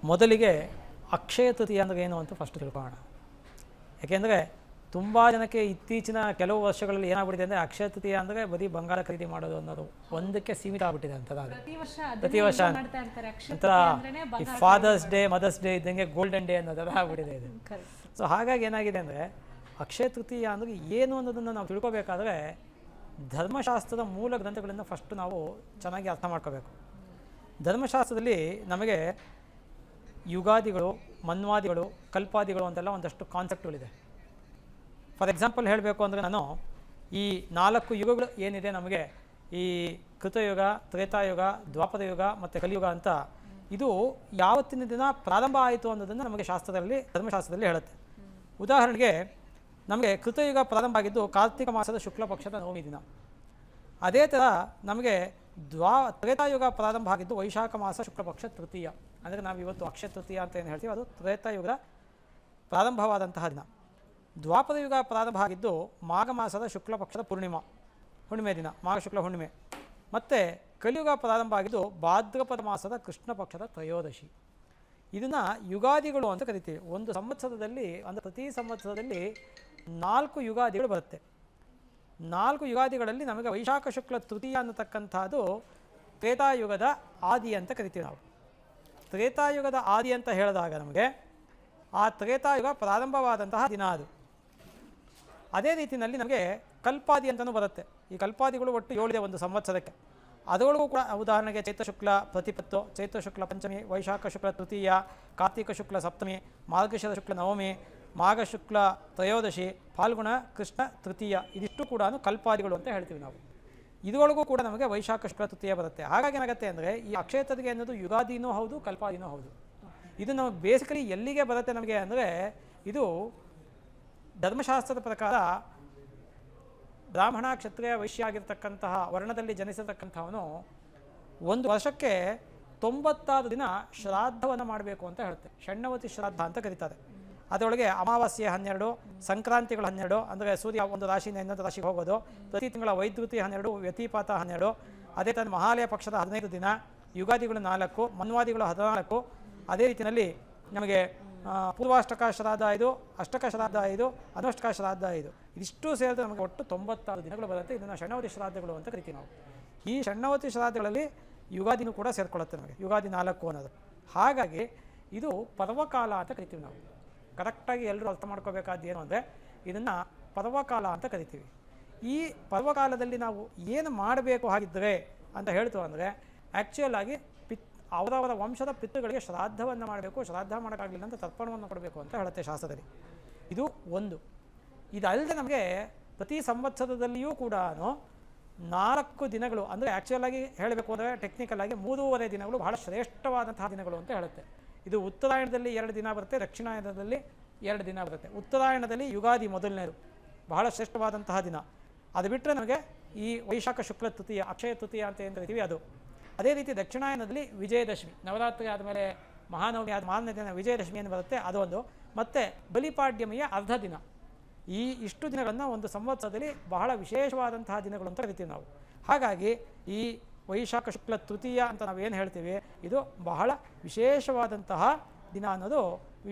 ಮೊದಲಿಗೆ ಅಕ್ಷಯ ತೃತೀಯ ಅಂದರೆ ಏನು ಅಂತ ಫಸ್ಟ್ ತಿಳ್ಕೊಳ್ಳೋಣ. ಯಾಕೆಂದರೆ ತುಂಬ ಜನಕ್ಕೆ ಇತ್ತೀಚಿನ ಕೆಲವು ವರ್ಷಗಳಲ್ಲಿ ಏನಾಗ್ಬಿಟ್ಟಿದೆ ಅಂದರೆ ಅಕ್ಷಯ ತೃತೀಯ ಅಂದರೆ ಬರೀ ಬಂಗಾರ ಖರೀದಿ ಮಾಡೋದು ಅನ್ನೋದು ಒಂದಕ್ಕೆ ಸೀಮಿತ ಆಗ್ಬಿಟ್ಟಿದೆ ಅಂತದ್ದು. ಪ್ರತಿ ವರ್ಷ ಒಂಥರ ಈ ಫಾದರ್ಸ್ ಡೇ ಮದರ್ಸ್ ಡೇ ಇದ್ದಂಗೆ ಗೋಲ್ಡನ್ ಡೇ ಅನ್ನೋದೆಲ್ಲ ಆಗ್ಬಿಟ್ಟಿದೆ ಇದು. ಸೊ ಹಾಗಾಗಿ ಏನಾಗಿದೆ ಅಂದರೆ ಅಕ್ಷಯ ತೃತೀಯ ಅಂದರೆ ಏನು ಅನ್ನೋದನ್ನು ನಾವು ತಿಳ್ಕೊಬೇಕಾದ್ರೆ ಧರ್ಮಶಾಸ್ತ್ರದ ಮೂಲ ಗ್ರಂಥಗಳನ್ನು ಫಸ್ಟ್ ನಾವು ಚೆನ್ನಾಗಿ ಅರ್ಥ ಮಾಡ್ಕೋಬೇಕು. ಧರ್ಮಶಾಸ್ತ್ರದಲ್ಲಿ ನಮಗೆ ಯುಗಾದಿಗಳು, ಮನ್ವಾದಿಗಳು, ಕಲ್ಪಾದಿಗಳು ಅಂತೆಲ್ಲ ಒಂದಷ್ಟು ಕಾನ್ಸೆಪ್ಟ್ಗಳಿದೆ. ಫಾರ್ ಎಕ್ಸಾಂಪಲ್ ಹೇಳಬೇಕು ಅಂದರೆ ನಾನು ಈ 4 ಯುಗಗಳು ಏನಿದೆ ನಮಗೆ, ಈ ಕೃತಯುಗ, ತ್ರೇತಾಯುಗ, ದ್ವಾಪರ ಯುಗ ಮತ್ತು ಕಲಿಯುಗ ಅಂತ, ಇದು ಯಾವತ್ತಿನ ದಿನ ಪ್ರಾರಂಭ ಆಯಿತು ಅನ್ನೋದನ್ನು ನಮಗೆ ಧರ್ಮಶಾಸ್ತ್ರದಲ್ಲಿ ಹೇಳುತ್ತೆ. ಉದಾಹರಣೆಗೆ ನಮಗೆ ಕೃತಯುಗ ಪ್ರಾರಂಭ ಆಗಿದ್ದು ಕಾರ್ತಿಕ ಮಾಸದ ಶುಕ್ಲ ಪಕ್ಷದ ನವಮಿ ದಿನ. ಅದೇ ಥರ ನಮಗೆ ತ್ರೇತಾಯುಗ ಪ್ರಾರಂಭ ಆಗಿದ್ದು ವೈಶಾಖ ಮಾಸ ಶುಕ್ಲ ಪಕ್ಷ ತೃತೀಯ. ಅಂದರೆ ನಾವು ಇವತ್ತು ಅಕ್ಷಯ ತೃತೀಯ ಅಂತ ಏನು ಹೇಳ್ತೀವಿ, ಅದು ತ್ರೇತಾಯುಗದ ಪ್ರಾರಂಭವಾದಂತಹ ದಿನ. ದ್ವಾಪರ ಯುಗ ಪ್ರಾರಂಭ ಆಗಿದ್ದು ಮಾಘ ಮಾಸದ ಶುಕ್ಲ ಪಕ್ಷದ ಹುಣ್ಣಿಮೆ ದಿನ, ಮಾಘ ಶುಕ್ಲ ಹುಣ್ಣಿಮೆ. ಮತ್ತು ಕಲಿಯುಗ ಪ್ರಾರಂಭ ಆಗಿದ್ದು ಭಾದ್ರಪದ ಮಾಸದ ಕೃಷ್ಣ ಪಕ್ಷದ ತ್ರಯೋದಶಿ. ಇದನ್ನು ಯುಗಾದಿಗಳು ಅಂತ ಕರಿತೀವಿ. ಒಂದು ಸಂವತ್ಸರದಲ್ಲಿ, ಅಂದರೆ ಪ್ರತಿ ಸಂವತ್ಸರದಲ್ಲಿ 4 ಯುಗಾದಿಗಳು ಬರುತ್ತೆ. 4 ಯುಗಾದಿಗಳಲ್ಲಿ ನಮಗೆ ವೈಶಾಖ ಶುಕ್ಲ ತೃತೀಯ ಅನ್ನತಕ್ಕಂಥದ್ದು ತ್ರೇತಾಯುಗದ ಆದಿ ಅಂತ ಕರಿತೀವಿ ನಾವು. ತ್ರೇತಾಯುಗದ ಆದಿ ಅಂತ ಹೇಳಿದಾಗ ನಮಗೆ ಆ ತ್ರೇತಾಯುಗ ಪ್ರಾರಂಭವಾದಂತಹ ದಿನ ಅದು. ಅದೇ ರೀತಿಯಲ್ಲಿ ನಮಗೆ ಕಲ್ಪಾದಿ ಅಂತಲೂ ಬರುತ್ತೆ. ಈ ಕಲ್ಪಾದಿಗಳು ಒಟ್ಟು 7 ಇದೆ ಒಂದು ಸಂವತ್ಸರಕ್ಕೆ. ಅದರೊಳಗೂ ಕೂಡ ಉದಾಹರಣೆಗೆ ಚೈತ್ರ ಶುಕ್ಲ ಪ್ರತಿಪತ್ತು, ಚೈತ್ರ ಶುಕ್ಲ ಪಂಚಮಿ, ವೈಶಾಖ ಶುಕ್ಲ ತೃತೀಯ, ಕಾರ್ತಿಕ ಶುಕ್ಲ ಸಪ್ತಮಿ, ಮಾರ್ಗಶಿರ ಶುಕ್ಲ ನವಮಿ, ಮಾಘ ಶುಕ್ಲ ತ್ರಯೋದಶಿ, ಫಾಲ್ಗುಣ ಕೃಷ್ಣ ತೃತೀಯ. ಇದಿಷ್ಟು ಕೂಡ ಕಲ್ಪಾದಿಗಳು ಅಂತ ಹೇಳ್ತೀವಿ ನಾವು. ಇದರೊಳಗೂ ಕೂಡ ನಮಗೆ ವೈಶಾಖ ಶುಕ್ಲ ತೃತೀಯ ಬರುತ್ತೆ. ಹಾಗಾಗಿ ಏನಾಗುತ್ತೆ ಅಂದರೆ ಈ ಅಕ್ಷಯ ತೃತೀಯ ಅನ್ನೋದು ಯುಗಾದಿನೂ ಹೌದು, ಕಲ್ಪಾದಿನೂ ಹೌದು. ಇದು ನಮಗೆ ಬೇಸಿಕಲಿ ಎಲ್ಲಿಗೆ ಬರುತ್ತೆ ನಮಗೆ ಅಂದರೆ, ಇದು ಧರ್ಮಶಾಸ್ತ್ರದ ಪ್ರಕಾರ ಬ್ರಾಹ್ಮಣ, ಕ್ಷತ್ರಿಯ, ವೈಶ್ಯ ಆಗಿರ್ತಕ್ಕಂತಹ ವರ್ಣದಲ್ಲಿ ಜನಿಸಿರ್ತಕ್ಕಂಥವನು ಒಂದು ವರ್ಷಕ್ಕೆ 96 ದಿನ ಶ್ರಾದ್ದವನ್ನು ಮಾಡಬೇಕು ಅಂತ ಹೇಳುತ್ತೆ. ಷಣ್ಣವತಿ ಶ್ರಾದ್ದ ಅಂತ ಕರೀತಾರೆ. ಅದರೊಳಗೆ ಅಮಾವಾಸ್ಯೆ 12, ಸಂಕ್ರಾಂತಿಗಳು 12, ಅಂದರೆ ಸೂರ್ಯ ಒಂದು ರಾಶಿಯಿಂದ ಇನ್ನೊಂದು ರಾಶಿಗೆ ಹೋಗೋದು, ಪ್ರತಿ ತಿಂಗಳ ವೈದ್ಯುತಿ 12, ವ್ಯತಿಪಾತ 12, ಅದೇ ಥರ ಮಹಾಲಯ ಪಕ್ಷದ 15 ದಿನ, ಯುಗಾದಿಗಳು 4, ಮನ್ವಾದಿಗಳು 14, ಅದೇ ರೀತಿಯಲ್ಲಿ ನಮಗೆ ಪೂರ್ವಾಷ್ಟಕ ಶ್ರಾದ್ದ 5, ಅಷ್ಟಕ ಶ್ರಾದ್ದ 5, ಅನುಷ್ಟಕ ಶ್ರಾದ್ದ 5, ಇದಿಷ್ಟು ಸೇರಿದ್ರೆ ನಮಗೆ ಒಟ್ಟು 96 ದಿನಗಳು ಬರುತ್ತೆ. ಇದನ್ನು ಷಣ್ಣವತಿ ಶ್ರಾದ್ದಗಳು ಅಂತ ಕರಿತೀವಿ ನಾವು. ಈ ಷಣ್ಣವತಿ ಶ್ರಾದ್ದಗಳಲ್ಲಿ ಯುಗಾದಿನೂ ಕೂಡ ಸೇರಿಕೊಳ್ಳುತ್ತೆ ನಮಗೆ, ಯುಗಾದಿ 4 ಅನ್ನೋದು. ಹಾಗಾಗಿ ಇದು ಪರ್ವಕಾಲ ಅಂತ ಕರಿತೀವಿ ನಾವು. ಕರೆಕ್ಟಾಗಿ ಎಲ್ಲರೂ ಅರ್ಥ ಮಾಡ್ಕೋಬೇಕಾದ್ದು ಏನು ಅಂದರೆ, ಇದನ್ನು ಪರ್ವಕಾಲ ಅಂತ ಕರಿತೀವಿ. ಈ ಪರ್ವಕಾಲದಲ್ಲಿ ನಾವು ಏನು ಮಾಡಬೇಕು ಹಾಗಿದ್ದರೆ ಅಂತ ಹೇಳ್ತು ಅಂದರೆ, ಆ್ಯಕ್ಚುಯಲ್ ಆಗಿ ಅವರವರ ವಂಶದ ಪಿತೃಗಳಿಗೆ ಶ್ರಾದ್ದವನ್ನು ಮಾಡಬೇಕು, ಶ್ರಾದ್ದ ಮಾಡೋಕ್ಕಾಗಲಿಲ್ಲ ಅಂತ ತರ್ಪಣವನ್ನು ಕೊಡಬೇಕು ಅಂತ ಹೇಳುತ್ತೆ ಶಾಸ್ತ್ರದಲ್ಲಿ. ಇದು ಒಂದು. ಇದಲ್ಲದೆ ನಮಗೆ ಪ್ರತಿ ಸಂವತ್ಸರದಲ್ಲಿಯೂ ಕೂಡ 4 ದಿನಗಳು, ಅಂದರೆ ಆ್ಯಕ್ಚುಯಲ್ ಆಗಿ ಹೇಳಬೇಕು ಅಂದರೆ ಟೆಕ್ನಿಕಲ್ ಆಗಿ 3.5 ದಿನಗಳು ಬಹಳ ಶ್ರೇಷ್ಠವಾದಂತಹ ದಿನಗಳು ಅಂತ ಹೇಳುತ್ತೆ. ಇದು ಉತ್ತರಾಯಣದಲ್ಲಿ 2 ದಿನ ಬರುತ್ತೆ, ದಕ್ಷಿಣಾಯನದಲ್ಲಿ 2 ದಿನ ಬರುತ್ತೆ. ಉತ್ತರಾಯಣದಲ್ಲಿ ಯುಗಾದಿ ಮೊದಲನೇದು, ಬಹಳ ಶ್ರೇಷ್ಠವಾದಂತಹ ದಿನ. ಅದು ಬಿಟ್ಟರೆ ನಮಗೆ ಈ ವೈಶಾಖ ಶುಕ್ಲ ತೃತೀಯ, ಅಕ್ಷಯ ತೃತೀಯ ಅಂತ ಏನು ಕರಿತೀವಿ ಅದು. ಅದೇ ರೀತಿ ದಕ್ಷಿಣಾಯನದಲ್ಲಿ ವಿಜಯದಶಮಿ, ನವರಾತ್ರಿ ಆದಮೇಲೆ ಮಹಾನವಮಿ ಆದ ಮಾರನೇ ದಿನ ವಿಜಯದಶಮಿ ಏನು ಬರುತ್ತೆ ಅದೊಂದು. ಮತ್ತು ಬಲಿಪಾಡ್ಯಮಿಯ ಅರ್ಧ ದಿನ. ಇಷ್ಟು ದಿನಗಳನ್ನು ಒಂದು ಸಂವತ್ಸರದಲ್ಲಿ ಬಹಳ ವಿಶೇಷವಾದಂತಹ ದಿನಗಳು ಅಂತ ಕರಿತೀವಿ ನಾವು. ಹಾಗಾಗಿ ಈ ವೈಶಾಖ ಶುಕ್ಲ ತೃತೀಯ ಅಂತ ನಾವೇನು ಹೇಳ್ತೀವಿ, ಇದು ಬಹಳ ವಿಶೇಷವಾದಂತಹ ದಿನ ಅನ್ನೋದು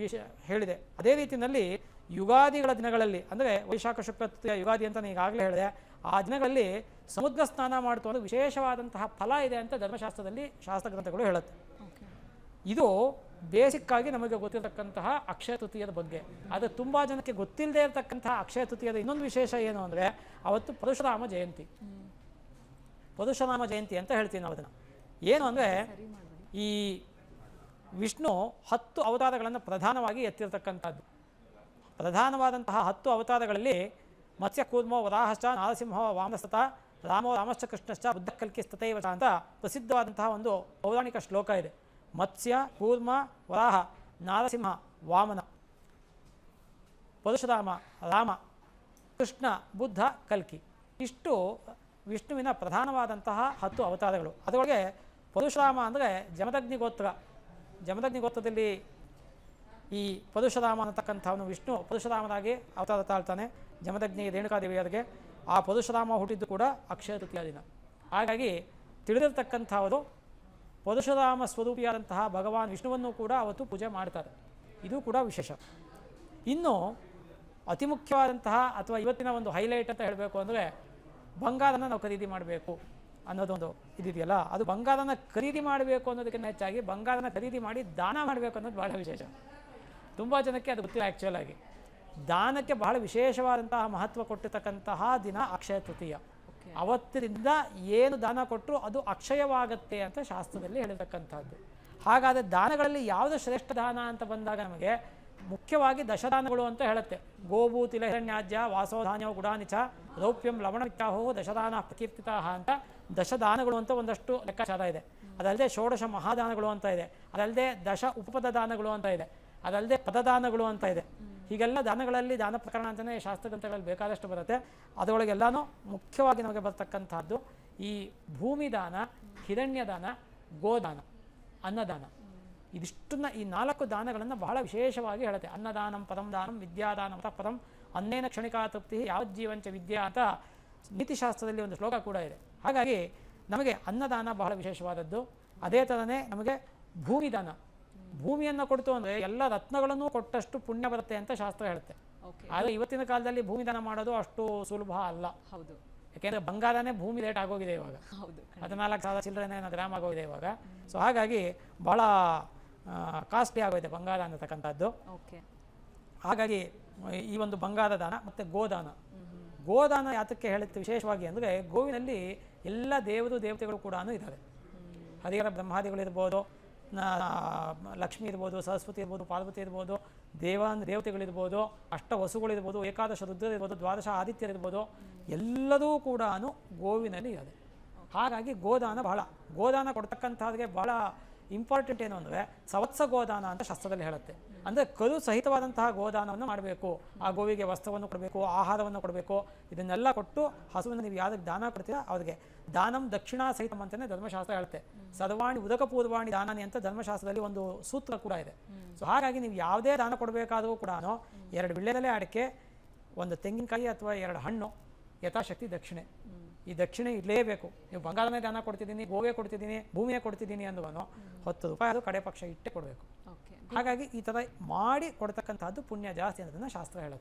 ಹೇಳಿದೆ. ಅದೇ ರೀತಿಯಲ್ಲಿ ಯುಗಾದಿಗಳ ದಿನಗಳಲ್ಲಿ, ಅಂದರೆ ವೈಶಾಖ ಶುಕ್ಲ ತೃತೀಯ ಯುಗಾದಿ ಅಂತ ನಾನು ಈಗಾಗಲೇ ಹೇಳಿದೆ, ಆ ದಿನಗಳಲ್ಲಿ ಸಮುದ್ರ ಸ್ನಾನ ಮಾಡ್ತು ಅನ್ನೋ ವಿಶೇಷವಾದಂತಹ ಫಲ ಇದೆ ಅಂತ ಧರ್ಮಶಾಸ್ತ್ರದಲ್ಲಿ ಶಾಸ್ತ್ರಗ್ರಂಥಗಳು ಹೇಳುತ್ತೆ. ಇದು ಬೇಸಿಕ್ಕಾಗಿ ನಮಗೆ ಗೊತ್ತಿರತಕ್ಕಂತಹ ಅಕ್ಷಯ ತೃತೀಯದ ಬಗ್ಗೆ. ಅದು ತುಂಬ ಜನಕ್ಕೆ ಗೊತ್ತಿಲ್ಲದೆ ಇರತಕ್ಕಂತಹ ಅಕ್ಷಯ ತೃತೀಯದ ಇನ್ನೊಂದು ವಿಶೇಷ ಏನು ಅಂದರೆ, ಅವತ್ತು ಪರಶುರಾಮ ಜಯಂತಿ ಅಂತ ಹೇಳ್ತೀವಿ ನಾವು ಅದನ್ನು. ಏನು ಅಂದರೆ, ಈ ವಿಷ್ಣು 10 ಅವತಾರಗಳನ್ನು ಪ್ರಧಾನವಾಗಿ ಎತ್ತಿರತಕ್ಕಂಥದ್ದು. ಪ್ರಧಾನವಾದಂತಹ 10 ಅವತಾರಗಳಲ್ಲಿ ಮತ್ಸ್ಯ ಕೂರ್ಮೋ ವರಾಹಶ್ಚ ನಾರಸಿಂಹೋ ವಾಮನಸ್ತತ ರಾಮೋ ರಾಮಶ್ಚ ಕೃಷ್ಣಶ್ಚ ಬುದ್ಧ ಕಲ್ಕಿಸ್ತತೈವ ಅಂತ ಪ್ರಸಿದ್ಧವಾದಂತಹ ಒಂದು ಪೌರಾಣಿಕ ಶ್ಲೋಕ ಇದೆ. ಮತ್ಸ್ಯ, ಕೂರ್ಮ, ವರಾಹ, ನಾರಸಿಂಹ, ವಾಮನ, ಪರಶುರಾಮ, ರಾಮ, ಕೃಷ್ಣ, ಬುದ್ಧ, ಕಲ್ಕಿ, ಇಷ್ಟು ವಿಷ್ಣುವಿನ ಪ್ರಧಾನವಾದಂತಹ 10 ಅವತಾರಗಳು. ಅದರೊಳಗೆ ಪರಶುರಾಮ ಅಂದರೆ ಜಮದಗ್ನಿ ಗೋತ್ರದಲ್ಲಿ ಈ ಪರಶುರಾಮ ಅನ್ನತಕ್ಕಂಥವನು ವಿಷ್ಣು ಪರಶುರಾಮನಾಗಿ ಅವತಾರ ತಾಳ್ತಾನೆ ಜಮದಗ್ನಿ ರೇಣುಕಾದೇವಿಯವರಿಗೆ. ಆ ಪರಶುರಾಮ ಹುಟ್ಟಿದ್ದು ಕೂಡ ಅಕ್ಷಯ ತೃತೀಯ ದಿನ. ಹಾಗಾಗಿ ತಿಳಿದಿರ್ತಕ್ಕಂಥವರು ಪರಶುರಾಮ ಸ್ವರೂಪಿಯಾದಂತಹ ಭಗವಾನ್ ವಿಷ್ಣುವನ್ನು ಕೂಡ ಅವತ್ತು ಪೂಜೆ ಮಾಡ್ತಾರೆ. ಇದು ಕೂಡ ವಿಶೇಷ. ಇನ್ನು ಅತಿ ಮುಖ್ಯವಾದಂತಹ ಅಥವಾ ಇವತ್ತಿನ ಒಂದು ಹೈಲೈಟ್ ಅಂತ ಹೇಳಬೇಕು ಅಂದರೆ ಬಂಗಾರನ ನಾವು ಖರೀದಿ ಮಾಡಬೇಕು ಅನ್ನೋದೊಂದು ಇದೆಯಲ್ಲ, ಅದು ಬಂಗಾರನ ಖರೀದಿ ಮಾಡಬೇಕು ಅನ್ನೋದಕ್ಕಿಂತ ಹೆಚ್ಚಾಗಿ ಬಂಗಾರನ ಖರೀದಿ ಮಾಡಿ ದಾನ ಮಾಡಬೇಕು ಅನ್ನೋದು ಬಹಳ ವಿಶೇಷ. ತುಂಬ ಜನಕ್ಕೆ ಅದು ಗೊತ್ತಿಲ್ಲ. ಆ್ಯಕ್ಚುಯಲ್ ಆಗಿ ದಾನಕ್ಕೆ ಬಹಳ ವಿಶೇಷವಾದಂತಹ ಮಹತ್ವ ಕೊಟ್ಟಿರ್ತಕ್ಕಂತಹ ದಿನ ಅಕ್ಷಯ ತೃತೀಯ. ಅವತ್ತಿನಿಂದ ಏನು ದಾನ ಕೊಟ್ಟರು ಅದು ಅಕ್ಷಯವಾಗುತ್ತೆ ಅಂತ ಶಾಸ್ತ್ರದಲ್ಲಿ ಹೇಳಿರ್ತಕ್ಕಂಥದ್ದು. ಹಾಗಾದರೆ ದಾನಗಳಲ್ಲಿ ಯಾವುದು ಶ್ರೇಷ್ಠ ದಾನ ಅಂತ ಬಂದಾಗ ನಮಗೆ ಮುಖ್ಯವಾಗಿ ದಶದಾನಗಳು ಅಂತ ಹೇಳುತ್ತೆ. ಗೋಭೂ ತಿಲಹಿರಣ್ಯಾಜ್ಯ ವಾಸೋಧಾನ್ಯವು ಗುಡಾನಿಚ ರೌಪ್ಯಂ ಲವಣವಿತ್ಯಾಹೋ ದಶದಾನ ಪ್ರಕೀರ್ತಿತ ಅಂತ ದಶದಾನಗಳು ಅಂತ ಒಂದಷ್ಟು ಲೆಕ್ಕಾಚಾರ ಇದೆ. ಅದಲ್ಲದೆ ಷೋಡಶ ಮಹಾದಾನಗಳು ಅಂತ ಇದೆ. ಅದಲ್ಲದೆ ದಶ ಉಪಪದ ದಾನಗಳು ಅಂತ ಇದೆ. ಅದಲ್ಲದೆ ಪದದಾನಗಳು ಅಂತ ಇದೆ. ಹೀಗೆಲ್ಲ ದಾನಗಳಲ್ಲಿ ದಾನ ಪ್ರಕರಣ ಅಂತಲೇ ಶಾಸ್ತ್ರ ಗ್ರಂಥಗಳಲ್ಲಿ ಬೇಕಾದಷ್ಟು ಬರುತ್ತೆ. ಅದರೊಳಗೆಲ್ಲನೂ ಮುಖ್ಯವಾಗಿ ನಮಗೆ ಬರ್ತಕ್ಕಂಥದ್ದು ಈ ಭೂಮಿ ದಾನ, ಹಿರಣ್ಯ ದಾನ, ಗೋದಾನ, ಅನ್ನದಾನ. ಇದಿಷ್ಟನ್ನ ಈ 4 ದಾನಗಳನ್ನು ಬಹಳ ವಿಶೇಷವಾಗಿ ಹೇಳುತ್ತೆ. ಅನ್ನದಾನಂ ಪದಂ ದಾನಂ ವಿದ್ಯಾದಾನಂ ಪದಂ ಅನ್ನೇನ ಕ್ಷಣಿಕಾ ತೃಪ್ತಿ ಯಾವಜ್ಜೀವಂಚ ವಿದ್ಯಾ ಅಂತ ನೀತಿಶಾಸ್ತ್ರದಲ್ಲಿ ಒಂದು ಶ್ಲೋಕ ಕೂಡ ಇದೆ. ಹಾಗಾಗಿ ನಮಗೆ ಅನ್ನದಾನ ಬಹಳ ವಿಶೇಷವಾದದ್ದು. ಅದೇ ಥರನೇ ನಮಗೆ ಭೂಮಿದಾನ, ಭೂಮಿಯನ್ನು ಕೊಡ್ತು ಅಂದರೆ ಎಲ್ಲ ರತ್ನಗಳನ್ನು ಕೊಟ್ಟಷ್ಟು ಪುಣ್ಯ ಬರುತ್ತೆ ಅಂತ ಶಾಸ್ತ್ರ ಹೇಳುತ್ತೆ. ಆದರೆ ಇವತ್ತಿನ ಕಾಲದಲ್ಲಿ ಭೂಮಿದಾನ ಮಾಡೋದು ಅಷ್ಟು ಸುಲಭ ಅಲ್ಲ. ಹೌದು, ಯಾಕೆಂದರೆ ಬಂಗಾರನೇ ಭೂಮಿ ರೇಟ್ ಆಗೋಗಿದೆ ಇವಾಗ. 14,000 ಚಿಲ್ಲರೆ ಗ್ರಾಮ್ ಆಗೋಗಿದೆ ಇವಾಗ. ಸೊ ಹಾಗಾಗಿ ಭಾಳ ಕಾಸ್ಟ್ಲಿ ಆಗೋಗಿದೆ ಬಂಗಾರ ಅನ್ನತಕ್ಕಂಥದ್ದು. ಹಾಗಾಗಿ ಈ ಒಂದು ಬಂಗಾರ ದಾನ ಮತ್ತು ಗೋದಾನ. ಗೋದಾನ ಯಾತಕ್ಕೆ ಹೇಳುತ್ತೆ ವಿಶೇಷವಾಗಿ ಅಂದರೆ ಗೋವಿನಲ್ಲಿ ಎಲ್ಲ ದೇವತೆಗಳು ಕೂಡ ಇದ್ದಾರೆ. ಹರಿಹರ ಬ್ರಹ್ಮಾದಿಗಳಿರ್ಬೋದು, ಲಕ್ಷ್ಮಿ ಇರ್ಬೋದು, ಸರಸ್ವತಿ ಇರ್ಬೋದು, ಪಾರ್ವತಿ ಇರ್ಬೋದು, ದೇವತೆಗಳಿರ್ಬೋದು, ಅಷ್ಟವಸುಗಳಿರ್ಬೋದು, ಏಕಾದಶ ರುದ್ರರಿರ್ಬೋದು, ದ್ವಾದಶ ಆದಿತ್ಯರಿರ್ಬೋದು, ಎಲ್ಲದೂ ಕೂಡ ಗೋವಿನಲ್ಲಿ ಇದೆ. ಹಾಗಾಗಿ ಗೋದಾನ ಕೊಡ್ತಕ್ಕಂಥದ್ಗೆ ಬಹಳ ಇಂಪಾರ್ಟೆಂಟ್ ಏನು ಅಂದರೆ ಸವತ್ಸ ಗೋದಾನ ಅಂತ ಶಾಸ್ತ್ರದಲ್ಲಿ ಹೇಳುತ್ತೆ. ಅಂದರೆ ಕರು ಸಹಿತವಾದಂತಹ ಗೋದಾನವನ್ನು ಮಾಡಬೇಕು. ಆ ಗೋವಿಗೆ ವಸ್ತ್ರವನ್ನು ಕೊಡಬೇಕು, ಆಹಾರವನ್ನು ಕೊಡಬೇಕು. ಇದನ್ನೆಲ್ಲ ಕೊಟ್ಟು ಹಸುವನ್ನು ನೀವು ಯಾವುದಕ್ಕೆ ದಾನ ಕೊಡ್ತೀರಾ ಅವ್ರಿಗೆ ದಾನಂ ದಕ್ಷಿಣಾ ಸಹಿತಂ ಅಂತಲೇ ಧರ್ಮಶಾಸ್ತ್ರ ಹೇಳುತ್ತೆ. ಸರ್ವಾಣಿ ಉದಕಪೂರ್ವಾಣಿ ದಾನಾನಿ ಅಂತ ಧರ್ಮಶಾಸ್ತ್ರದಲ್ಲಿ ಒಂದು ಸೂತ್ರ ಕೂಡ ಇದೆ. ಸೊ ಹಾಗಾಗಿ ನೀವು ಯಾವುದೇ ದಾನ ಕೊಡಬೇಕಾದರೂ ಕೂಡ 2 ವಿಳ್ಯದೆಲೆ ಅಡಿಕೆ, 1 ತೆಂಗಿನಕಾಯಿ ಅಥವಾ 2 ಹಣ್ಣು, ಯಥಾಶಕ್ತಿ ದಕ್ಷಿಣೆ. ಈ ದಕ್ಷಿಣೆ ಇರಲೇಬೇಕು. ನೀವು ಬಂಗಾರನೇ ದಾನ ಕೊಡ್ತಿದ್ದೀನಿ, ಗೋವೇ ಕೊಡ್ತಿದ್ದೀನಿ, ಭೂಮಿಯೇ ಕೊಡ್ತಿದ್ದೀನಿ ಅಂದವನು 10 ರೂಪಾಯಿ ಅದು ಕಡೆ ಪಕ್ಷ ಇಟ್ಟೇ ಕೊಡಬೇಕು. ಹಾಗಾಗಿ ಈ ಥರ ಮಾಡಿ ಕೊಡ್ತಕ್ಕಂಥದ್ದು ಪುಣ್ಯ ಜಾಸ್ತಿ ಅನ್ನೋದನ್ನು ಶಾಸ್ತ್ರ ಹೇಳುತ್ತೆ.